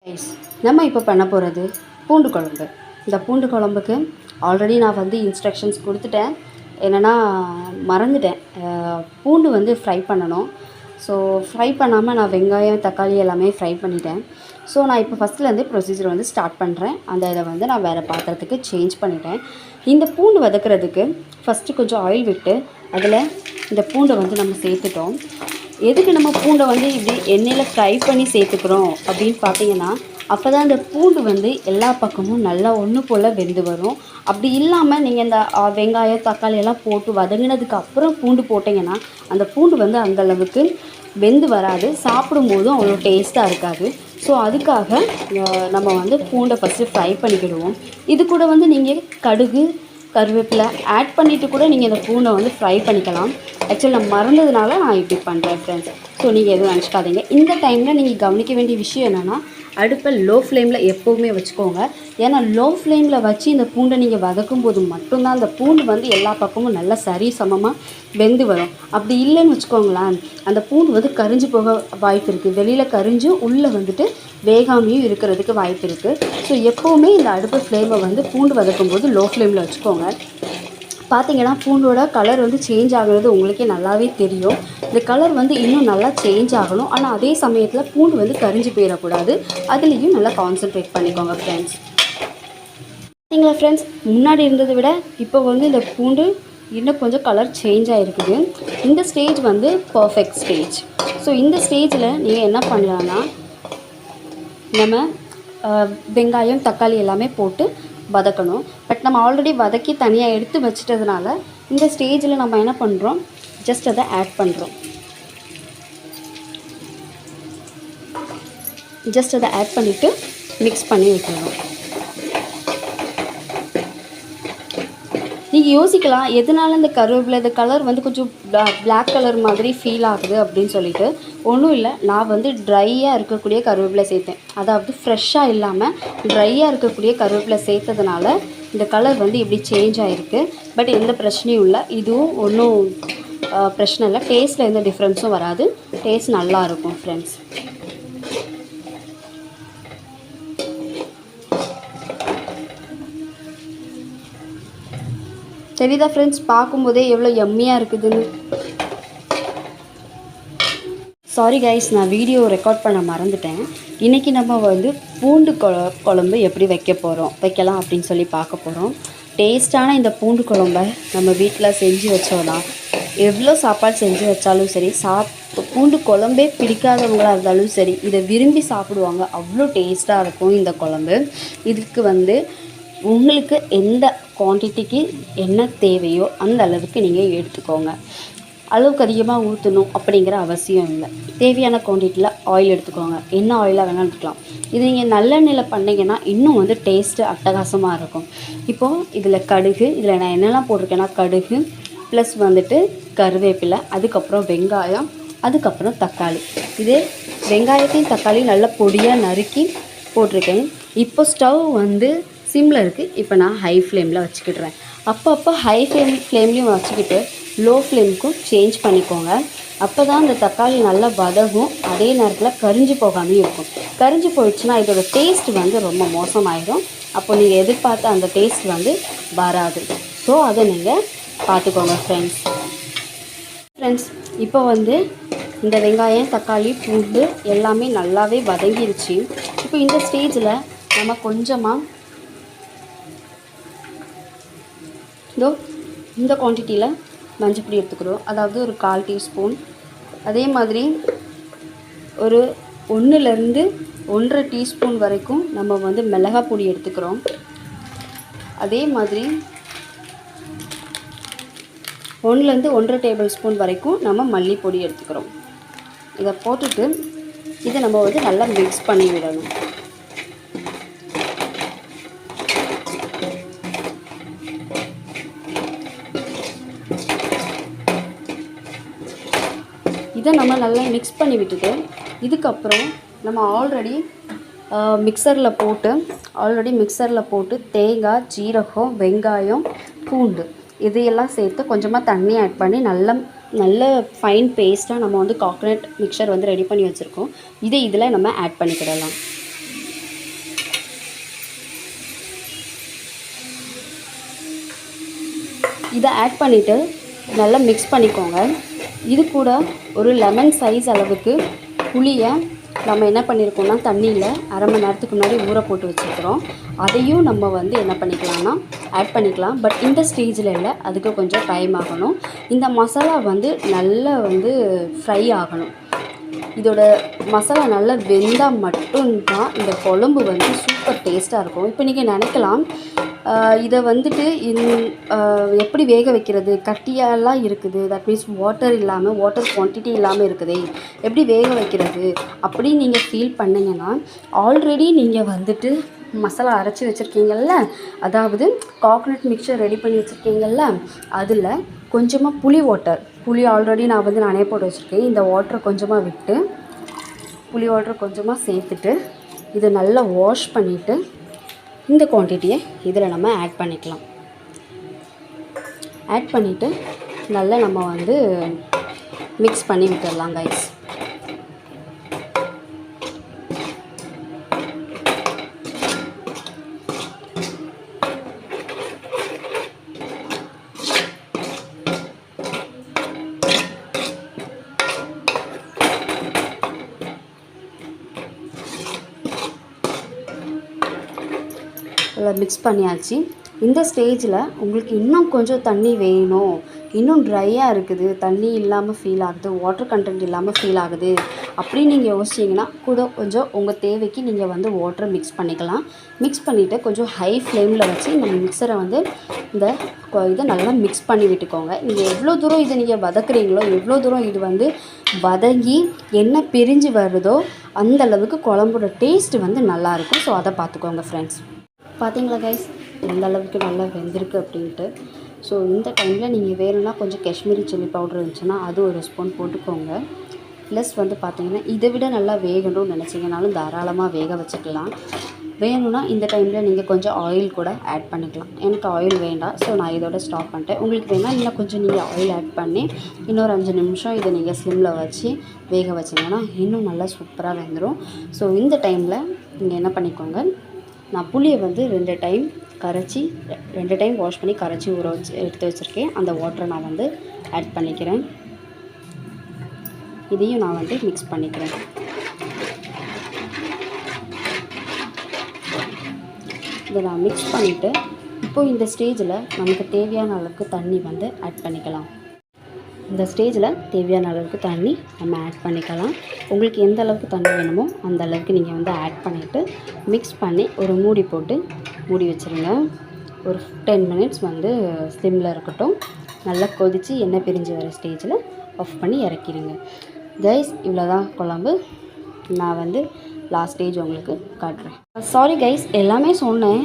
Rice நம்ம இப்போ பண்ண போகிறது பூண்டு குழம்பு. இந்த பூண்டு குழம்புக்கு ஆல்ரெடி நான் வந்து இன்ஸ்ட்ரக்ஷன்ஸ் கொடுத்துட்டேன். என்னென்னா மறந்துட்டேன். பூண்டு வந்து ஃப்ரை பண்ணணும். ஸோ ஃப்ரை பண்ணாமல் நான் வெங்காயம் தக்காளி எல்லாமே ஃப்ரை பண்ணிட்டேன். ஸோ நான் இப்போ ஃபஸ்ட்லேருந்து ப்ரொசீஜர் வந்து ஸ்டார்ட் பண்ணுறேன். அந்த இதை வந்து நான் வேறு பாத்திரத்துக்கு சேஞ்ச் பண்ணிட்டேன். இந்த பூண்டு வதக்கிறதுக்கு ஃபஸ்ட்டு கொஞ்சம் ஆயில் விட்டு அதில் இந்த பூண்டை வந்து நம்ம சேர்த்துட்டோம். எதுக்கு நம்ம பூண்டை வந்து இப்படி எண்ணெயில் ஃப்ரை பண்ணி சேர்த்துக்கிறோம் அப்படின்னு பார்த்தீங்கன்னா, அப்போ தான் அந்த பூண்டு வந்து எல்லா பக்கமும் நல்லா ஒன்று போல் வெந்து வரும். அப்படி இல்லாமல் நீங்கள் இந்த வெங்காயம் தக்காளி எல்லாம் போட்டு வதங்கினதுக்கு அப்புறம் பூண்டு போட்டிங்கன்னா அந்த பூண்டு வந்து அந்தளவுக்கு வெந்து வராது, சாப்பிடும்போதும் அவ்வளோ டேஸ்ட்டாக இருக்காது. ஸோ அதுக்காக நம்ம வந்து பூண்டை ஃபஸ்ட்டு ஃப்ரை பண்ணிக்கிடுவோம். இது கூட வந்து நீங்கள் கடுகு கருவேப்பிலை ஆட் பண்ணிவிட்டு கூட நீங்கள் இந்த பூண்டை வந்து ஃப்ரை பண்ணிக்கலாம். ஆக்சுவலி நான் மறந்ததுனால நான் இப்படி பண்ணுறேன் ஃப்ரெண்ட்ஸ். ஸோ நீங்கள் எதுவும் நினச்சிக்காதீங்க. இந்த டைமில் நீங்கள் கவனிக்க வேண்டிய விஷயம் என்னென்னா, அடுப்பை லோ ஃப்ளேமில் எப்போவுமே வச்சுக்கோங்க. ஏன்னா லோ ஃப்ளேமில் வச்சு இந்த பூண்டை நீங்கள் வதக்கும் போது மட்டும்தான் அந்த பூண்டு வந்து எல்லா பக்கமும் நல்லா சரி சமமாக வெந்து வரும். அப்படி இல்லைன்னு வச்சுக்கோங்களேன், அந்த பூண்டு வந்து கரிஞ்சு போக வாய்ப்பு இருக்குது. வெளியில் கரிஞ்சும் உள்ளே வந்துட்டு வேகாமையும் இருக்கிறதுக்கு வாய்ப்பு இருக்குது. ஸோ எப்போவுமே இந்த அடுப்பு ஃப்ளேமை வந்து பூண்டு வதக்கும் போது லோ ஃப்ளேமில் வச்சுக்கோங்க. பார்த்திங்கன்னா பூண்டோட கலர் வந்து சேஞ்ச் ஆகுறது உங்களுக்கே நல்லாவே தெரியும். இந்த கலர் வந்து இன்னும் நல்லா சேஞ்ச் ஆகணும். ஆனால் அதே சமயத்தில் பூண்டு வந்து கரிஞ்சு போயிடக்கூடாது. அதுலேயும் நல்லா கான்சன்ட்ரேட் பண்ணிக்கோங்க ஃப்ரெண்ட்ஸ். பார்த்தீங்களா ஃப்ரெண்ட்ஸ், முன்னாடி இருந்ததை விட இப்போ வந்து இந்த பூண்டு இன்னும் கொஞ்சம் கலர் சேஞ்ச் ஆகிருக்குது. இந்த ஸ்டேஜ் வந்து பர்ஃபெக்ட் ஸ்டேஜ். ஸோ இந்த ஸ்டேஜில் நீங்கள் என்ன பண்ணலான்னா, நம்ம வெங்காயம் தக்காளி எல்லாமே போட்டு வதக்கணும். பட் நம்ம ஆல்ரெடி வதக்கி தனியாக எடுத்து வச்சிட்டதுனால இந்த ஸ்டேஜில் நம்ம என்ன பண்ணுறோம், ஜஸ்ட் அதை ஆட் பண்ணுறோம். ஜஸ்ட் அதை ஆட் பண்ணிவிட்டு மிக்ஸ் பண்ணி விட்டுறோம். நீங்கள் யோசிக்கலாம், எதனால இந்த கருவேப்பிலை இந்த கலர் வந்து கொஞ்சம் பிளாக் கலர் மாதிரி ஃபீல் ஆகுது அப்படின்னு சொல்லிட்டு. ஒன்றும் இல்லை, நான் வந்து ட்ரையாக இருக்கக்கூடிய கருவேப்பிலை சேர்த்தேன். அதாவது ஃப்ரெஷ்ஷாக இல்லாமல் ட்ரையாக இருக்கக்கூடிய கருவேப்பிலை சேர்த்ததுனால இந்த கலர் வந்து இப்படி சேஞ்ச் ஆகிருக்கு. பட் எந்த பிரச்சனையும் இல்லை, இதுவும் ஒன்றும் பிரச்சனை இல்லை. டேஸ்ட்டில் எந்த டிஃப்ரென்ஸும் வராது. டேஸ்ட் நல்லாயிருக்கும் ஃப்ரெண்ட்ஸ். தெரியுதா ஃப்ரெண்ட்ஸ், பார்க்கும்போதே எவ்வளோ எம்மியாக இருக்குதுன்னு. சாரி கைஸ், நான் வீடியோ ரெக்கார்ட் பண்ண மறந்துட்டேன். இன்றைக்கி நம்ம வந்து பூண்டு குழம்பு எப்படி வைக்கலாம் அப்படின்னு சொல்லி பார்க்க போகிறோம். டேஸ்ட்டான இந்த பூண்டு குழம்பை நம்ம வீட்டில் செஞ்சு வச்சோன்னா எவ்வளோ சாப்பாடு செஞ்சு வச்சாலும் சரி, பூண்டு குழம்பே பிடிக்காதவங்களாக இருந்தாலும் சரி, இதை விரும்பி சாப்பிடுவாங்க. அவ்வளோ டேஸ்ட்டாக இருக்கும் இந்த குழம்பு. இதுக்கு வந்து உங்களுக்கு எந்த குவான்டிட்டிக்கு என்ன தேவையோ அந்த அளவுக்கு நீங்கள் எடுத்துக்கோங்க. அளவுக்கு அதிகமாக ஊற்றணும் அப்படிங்கிற அவசியம் இல்லை. தேவையான குவான்டிட்டியில் ஆயில் எடுத்துக்கோங்க. என்ன ஆயிலாக வேணாலும் எடுத்துக்கலாம். இது நீங்கள் நல்லெண்ணெயில் பண்ணிங்கன்னா இன்னும் வந்து டேஸ்ட்டு அட்டகாசமாக இருக்கும். இப்போது இதில் கடுகு, இதில் நான் என்னெல்லாம் போட்டிருக்கேன்னா கடுகு ப்ளஸ் வந்துட்டு கருவேப்பிலை, அதுக்கப்புறம் வெங்காயம், அதுக்கப்புறம் தக்காளி. இதே வெங்காயத்தையும் தக்காளியும் நல்லா பொடியாக நறுக்கி போட்டிருக்கேன். இப்போ ஸ்டவ் வந்து சிம்மில் இருக்குது. இப்போ நான் ஹை ஃப்ளேமில் வச்சுக்கிடுறேன். அப்பப்போ ஹை ஃப்ளேம்லேயும் வச்சுக்கிட்டு லோ ஃப்ளேமுக்கும் சேஞ்ச் பண்ணிக்கோங்க. அப்போ தான் இந்த தக்காளி நல்லா வதகும். அதே நேரத்தில் கரிஞ்சு போகாமையும் இருக்கும். கரிஞ்சு போயிடுச்சுன்னா இதோட டேஸ்ட் வந்து ரொம்ப மோசமாயிடும். அப்போ நீங்கள் எதிர்பார்த்த அந்த டேஸ்ட் வந்து வராது. ஸோ அதை நீங்கள் பார்த்துக்கோங்க ஃப்ரெண்ட்ஸ். இப்போ வந்து இந்த வெங்காயம் தக்காளி பூண்டு எல்லாமே நல்லாவே வதங்கிருச்சு. இப்போ இந்த ஸ்டேஜில் நம்ம கொஞ்சமாக இந்த குவான்டிட்டியில் மஞ்சள் பொடி எடுத்துக்கிறோம். அதாவது ஒரு 1/4 டீஸ்பூன். அதே மாதிரி ஒரு 1லேருந்து 1.5 டீஸ்பூன் வரைக்கும் நம்ம வந்து மிளகாய் பொடி எடுத்துக்கிறோம். அதே மாதிரி 1லேருந்து 1.5 டேபிள் ஸ்பூன் வரைக்கும் நம்ம மல்லிப்பொடி எடுத்துக்கிறோம். இதை போட்டுட்டு இதை நம்ம வந்து நல்லா மிக்ஸ் பண்ணி விடணும். இதை நம்ம நல்லா மிக்ஸ் பண்ணி விட்டுட்டு இதுக்கப்புறம் நம்ம ஆல்ரெடி மிக்சரில் போட்டு தேங்காய், ஜீரகம், வெங்காயம், பூண்டு இதையெல்லாம் சேர்த்து கொஞ்சமாக தண்ணி ஆட் பண்ணி நல்ல ஃபைன் பேஸ்ட்டாக நம்ம வந்து கோகனட் மிக்சர் வந்து ரெடி பண்ணி வச்சுருக்கோம். இதை இதில் நம்ம ஆட் பண்ணிக்கிடலாம். இதை ஆட் பண்ணிவிட்டு நல்லா மிக்ஸ் பண்ணிக்கோங்க. இது கூட ஒரு லெமன் சைஸ் அளவுக்கு புளியை நம்ம என்ன பண்ணியிருக்கோம்னா தண்ணியில் அரை மணி நேரத்துக்கு முன்னாடி ஊற போட்டு வச்சுருக்கிறோம். அதையும் நம்ம வந்து என்ன பண்ணிக்கலாம்னா ஆட் பண்ணிக்கலாம். பட் இந்த ஸ்டேஜில் இல்லை, அதுக்கு கொஞ்சம் டைம் ஆகணும். இந்த மசாலா வந்து நல்லா வந்து ஃப்ரை ஆகணும். இதோட மசாலா நல்லா வெந்தால் மட்டும்தான் இந்த குழம்பு வந்து சூப்பர் டேஸ்ட்டாக இருக்கும். இப்போ நீங்கள் நினைக்கலாம், இதை வந்துட்டு எப்படி வேக வைக்கிறது, கட்டியாலாம் இருக்குது, தட் மீன்ஸ் வாட்டர் குவான்டிட்டி இல்லாமல் இருக்குதே, எப்படி வேக வைக்கிறது அப்படின்னு நீங்கள் ஃபீல் பண்ணிங்கன்னா, ஆல்ரெடி நீங்கள் வந்துட்டு மசாலா அரைச்சி வச்சுருக்கீங்கள்ல, அதாவது கோகனட் மிக்சர் ரெடி பண்ணி வச்சுருக்கீங்கள்ல, அதில் கொஞ்சமாக புளி ஆல்ரெடி நான் வந்து நானே போட்டு வச்சுருக்கேன். இந்த வாட்டரை கொஞ்சமாக விட்டு புளி வாட்டர் கொஞ்சமாக சேர்த்துட்டு இதை நல்லா வாஷ் பண்ணிவிட்டு இந்த குவான்டிட்டியை இதில் நம்ம ஆட் பண்ணிக்கலாம். ஆட் பண்ணிவிட்டு நல்லா நம்ம வந்து மிக்ஸ் பண்ணி விட்டுடலாம் கைஸ். மிக்ஸ் பண்ணியாச்சு. இந்த ஸ்டேஜில் உங்களுக்கு இன்னும் கொஞ்சம் தண்ணி வேணும், இன்னும் ட்ரையாக இருக்குது, தண்ணி இல்லாமல் ஃபீல் ஆகுது, வாட்டர் கண்டென்ட் இல்லாமல் ஃபீல் ஆகுது அப்படின்னு நீங்கள் யோசிச்சிங்கன்னா கூட கொஞ்சம் உங்கள் தேவைக்கு நீங்கள் வந்து வாட்டரை மிக்ஸ் பண்ணிக்கலாம். மிக்ஸ் பண்ணிவிட்டு கொஞ்சம் ஹை ஃப்ளேமில் வச்சு நம்ம மிக்சரை வந்து இதை நல்லா மிக்ஸ் பண்ணி விட்டுக்கோங்க. நீங்கள் எவ்வளோ தூரம் இதை நீங்கள் வதக்குறீங்களோ, எவ்வளோ தூரம் இது வந்து வதங்கி எண்ணெய் பிரிஞ்சு வருதோ அந்த அளவுக்கு குழம்போட டேஸ்ட்டு வந்து நல்லாயிருக்கும். ஸோ அதை பார்த்துக்கோங்க ஃப்ரெண்ட்ஸ். பார்த்தீங்களா கைஸ் எந்த அளவுக்கு நல்லா வெந்திருக்கு அப்படின்ட்டு. ஸோ இந்த டைமில் நீங்கள் வேணும்னா கொஞ்சம் காஷ்மீரி சில்லி பவுடர் இருந்துச்சுன்னா அது ஒரு ஸ்பூன் போட்டுக்கோங்க. ப்ளஸ் வந்து பார்த்தீங்கன்னா இதை விட நல்லா வேகணும்னு நினச்சிங்கனாலும் தாராளமாக வேக வச்சுக்கலாம். வேணும்னா இந்த டைமில் நீங்கள் கொஞ்சம் ஆயில் கூட ஆட் பண்ணிக்கலாம். எனக்கு ஆயில் வேண்டாம், ஸோ நான் இதோட ஸ்டாப் பண்ணிட்டேன். உங்களுக்கு வேணால் இன்னும் கொஞ்சம் நீங்கள் ஆயில் ஆட் பண்ணி இன்னொரு 5 நிமிஷம் இதை நீங்கள் ஸ்லிம்மில் வச்சு வேக வச்சிங்கன்னா இன்னும் நல்லா சூப்பராக வெந்துடும். ஸோ இந்த டைமில் நீங்கள் என்ன பண்ணிக்கோங்க, நான் புளியை வந்து 2 டைம் வாஷ் பண்ணி கரைச்சி ஊற வச்சு எடுத்து வச்சுருக்கேன். அந்த வாட்டரை நான் வந்து ஆட் பண்ணிக்கிறேன். இதையும் நான் வந்து மிக்ஸ் பண்ணிக்கிறேன். இதை நான் மிக்ஸ் பண்ணிவிட்டு இப்போது இந்த ஸ்டேஜில் நமக்கு தேவையான அளவுக்கு தண்ணி வந்து ஆட் பண்ணிக்கலாம். இந்த ஸ்டேஜில் தேவையான அளவுக்கு தண்ணி நம்ம ஆட் பண்ணிக்கலாம். உங்களுக்கு எந்த அளவுக்கு தண்ணி வேணுமோ அந்த அளவுக்கு நீங்கள் வந்து ஆட் பண்ணிவிட்டு மிக்ஸ் பண்ணி ஒரு மூடி போட்டு மூடி வச்சுருங்க. ஒரு 10 மினிட்ஸ் வந்து ஸ்லிம்மில் இருக்கட்டும். நல்லா கொதித்து எண்ணெய் பிரிஞ்சு வர ஸ்டேஜில் ஆஃப் பண்ணி இறக்கிடுங்க கைஸ். இவ்வளோதான் குழம்பு. நான் வந்து லாஸ்ட் ஸ்டேஜ் உங்களுக்கு காட்டுறேன். சாரி கைஸ், எல்லாமே சொன்னேன்,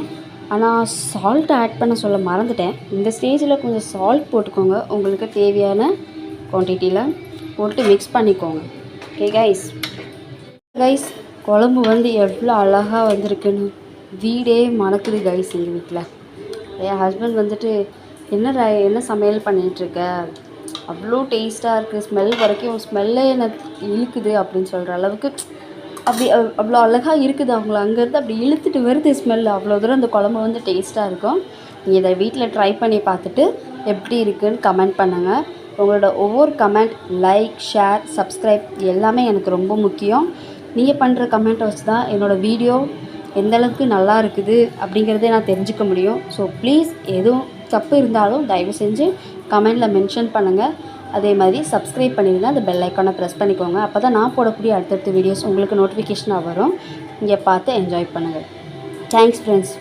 ஆனால் சால்ட் ஆட் பண்ண சொல்ல மறந்துட்டேன். இந்த ஸ்டேஜில் கொஞ்சம் சால்ட் போட்டுக்கோங்க, உங்களுக்கு தேவையான குவான்டிட்டியில் போட்டு மிக்ஸ் பண்ணிக்கோங்க. ஓகே கைஸ் குழம்பு வந்து எவ்வளோ அழகாக வந்திருக்குன்னு வீடே மணக்குது கைஸ். எங்கள் வீட்டில் என் ஹஸ்பண்ட் வந்துட்டு என்ன சமையல் பண்ணிகிட்ருக்க, அவ்வளோ டேஸ்ட்டாக இருக்குது, ஸ்மெல் வரைக்கும் ஸ்மெல்லே எனக்கு இழுக்குது அப்படின்னு சொல்கிற அளவுக்கு அவ்வளோ அழகாக இருக்குது. அவங்கள அங்கேருந்து அப்படி இழுத்துட்டு வருது ஸ்மெல். அவ்வளோ தூரம் அந்த குழம்பு வந்து டேஸ்ட்டாக இருக்கும். நீங்கள் இதை வீட்டில் ட்ரை பண்ணி பார்த்துட்டு எப்படி இருக்குதுன்னு கமெண்ட் பண்ணுங்கள். உங்களோட ஒவ்வொரு கமெண்ட், லைக், ஷேர், சப்ஸ்கிரைப் எல்லாமே எனக்கு ரொம்ப முக்கியம். நீங்கள் பண்ணுற கமெண்ட்டை வச்சு தான் என்னோடய வீடியோ எந்தளவுக்கு நல்லா இருக்குது அப்படிங்கிறதே நான் தெரிஞ்சுக்க முடியும். ஸோ ப்ளீஸ் எதுவும் தப்பு இருந்தாலும் தயவு செஞ்சு கமெண்டில் மென்ஷன் பண்ணுங்கள். அதே மாதிரி சப்ஸ்கிரைப் பண்ணிடுங்க, அந்த பெல் ஐக்கானை ப்ரெஸ் பண்ணிக்கோங்க. அப்போ தான் நான் போடக்கூடிய அடுத்தடுத்த வீடியோஸ் உங்களுக்கு நோட்டிஃபிகேஷனாக வரும். இங்கே பார்த்து என்ஜாய் பண்ணுங்கள். Thanks friends.